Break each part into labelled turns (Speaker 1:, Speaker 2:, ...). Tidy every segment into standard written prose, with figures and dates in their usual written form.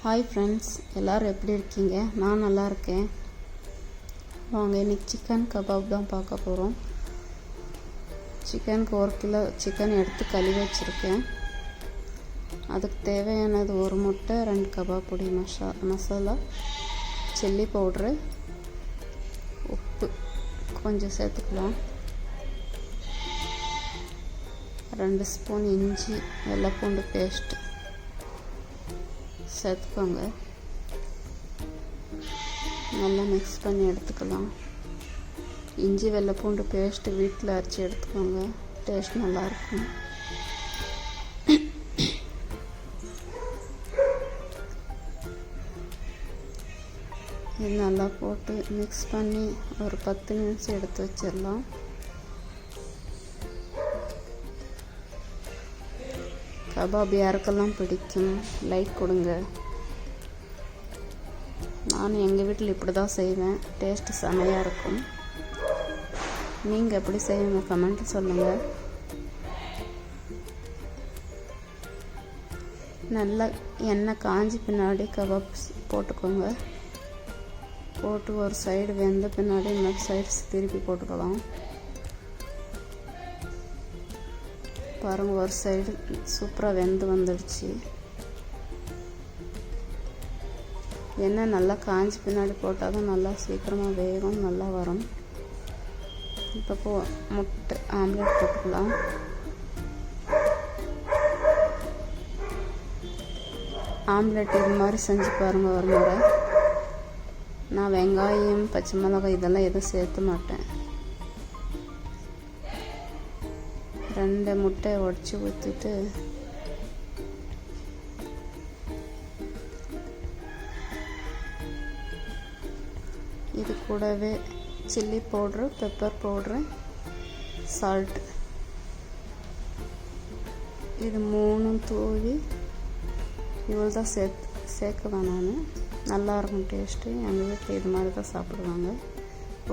Speaker 1: Hi friends, எல்லோரும் எப்படி இருக்கீங்க? நான் நல்லா இருக்கேன். வாங்க, இன்றைக்கி சிக்கன் கபாப் தான் பார்க்க போகிறோம். சிக்கனுக்கு 1 கிலோ சிக்கன் எடுத்து கழுவி வச்சுருக்கேன். அதுக்கு தேவையானது 1 முட்டை, 2 கபாப் பொடி, மசாலா, சில்லி பவுட்ரு, உப்பு கொஞ்சம் சேர்த்துக்கலாம். 2 ஸ்பூன் இஞ்சி வெள்ளை பூண்டு பேஸ்ட் சேர்த்துக்கோங்க. நல்லா மிக்ஸ் பண்ணி எடுத்துக்கலாம். இஞ்சி வெள்ளை பூண்டு பேஸ்ட்டு வீட்டில் அரைச்சி எடுத்துக்கோங்க, டேஸ்ட் நல்லாயிருக்கும். இது நல்லா போட்டு மிக்ஸ் பண்ணி ஒரு 10 நிமிஷம் எடுத்து வச்சிடலாம். கபாப் யாருக்கெல்லாம் பிடிக்கும் லைக் கொடுங்க. நான் எங்கள் வீட்டில் இப்படி தான் செய்வேன், டேஸ்ட்டு செமையாக இருக்கும். நீங்கள் எப்படி செய்வீங்க கமெண்ட்டில் சொல்லுங்கள். நல்லா எண்ணெய் காஞ்சி பின்னாடி கபாப் போட்டுக்கோங்க. போட்டு ஒரு சைடு வெந்த பின்னாடி இன்னொரு சைடு திருப்பி போட்டுக்கலாம். பாருங்கள், ஒரு சைடு சூப்பராக வெந்து வந்துடுச்சு. எண்ணெய் நல்லா காஞ்சி பின்னாடி போட்டால் தான் நல்லா சீக்கிரமாக வேகும், நல்லா வரும். இப்போ முட்டை ஆம்லேட் போட்டுக்கலாம். ஆம்லேட் இது மாதிரி செஞ்சு பாருங்கள் ஒரு முறை. நான் வெங்காயம் பச்சை மிளகாய் இதெல்லாம் எதுவும் சேர்த்த மாட்டேன். 2 முட்டை உடச்சி ஊற்றிட்டு இது கூடவே chilli powder, pepper powder, salt இது 3 தூவி இவ்வளோ தான் சேர்க்குவேன் நான். நல்லாயிருக்கும் டேஸ்ட்டு. எங்கள் வீட்டில் இது மாதிரி தான் சாப்பிடுவாங்க.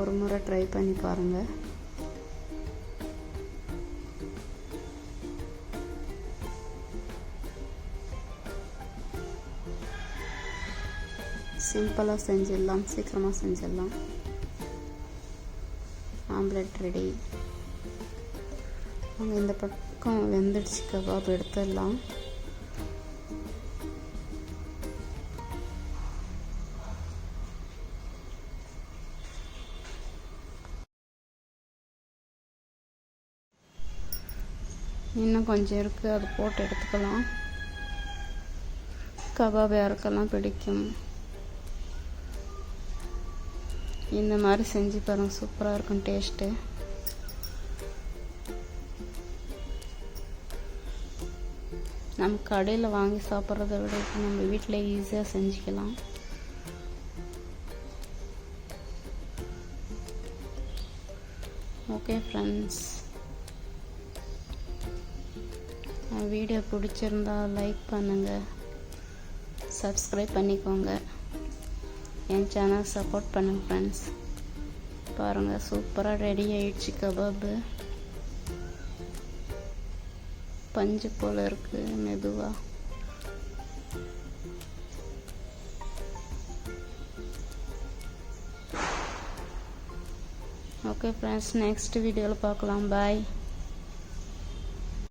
Speaker 1: ஒரு முறை ட்ரை பண்ணி பாருங்கள். சிம்பிளாக செஞ்சிடலாம், சீக்கிரமாக செஞ்சிடலாம். Omelette ready. அங்கே இந்த பக்கம் வெந்துடுச்சு கபாப், எடுத்துடலாம். இன்னும் கொஞ்சம் இருக்குது, அது போட்டு எடுத்துக்கலாம். கபாப் யாருக்கெல்லாம் பிடிக்கும் இந்த மாதிரி செஞ்சு பாருங்கள், சூப்பராக இருக்கும் டேஸ்ட்டு. நம்ம கடையில் வாங்கி சாப்பிட்றத விட நம்ம வீட்டில் ஈஸியாக செஞ்சுக்கலாம். ஓகே ஃப்ரெண்ட்ஸ், வீடியோ பிடிச்சிருந்தா லைக் பண்ணுங்கள், சப்ஸ்கிரைப் பண்ணிக்கோங்க, என் சேனல் சப்போர்ட் பண்ணுங்கள் ஃப்ரெண்ட்ஸ். பாருங்கள், சூப்பராக ரெடி ஆயிடுச்சு கபாபு. பஞ்சு போல் இருக்குது மெதுவாக. ஓகே ஃப்ரெண்ட்ஸ், நெக்ஸ்ட் வீடியோவில் பார்க்கலாம். பாய்.